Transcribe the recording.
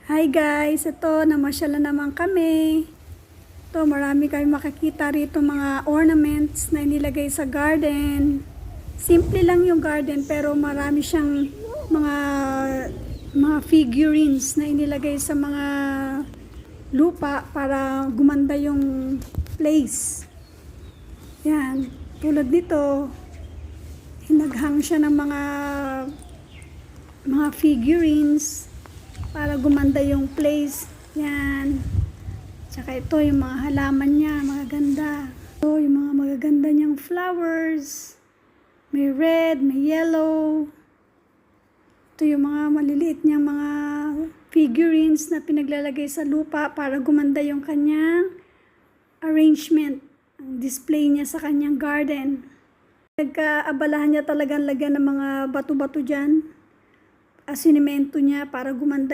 Hi guys, ito namasyal na naman kami. Ito marami kayong makikita rito mga ornaments na inilagay sa garden. Simple lang yung garden pero marami siyang mga figurines na inilagay sa mga lupa para gumanda yung place. Yan, tulad nito, hinaghang siya ng mga figurines para gumanda yung place. Yan. Tsaka ito yung mga halaman niya, mga ganda. Ito yung mga magaganda niyang flowers. May red, may yellow. Ito yung mga maliliit niyang mga figurines na pinaglalagay sa lupa para gumanda yung kanyang arrangement. Ang display niya sa kanyang garden. Nagkaabalahan niya talagang lagyan ng mga bato-bato dyan. Asinimento niya para gumanda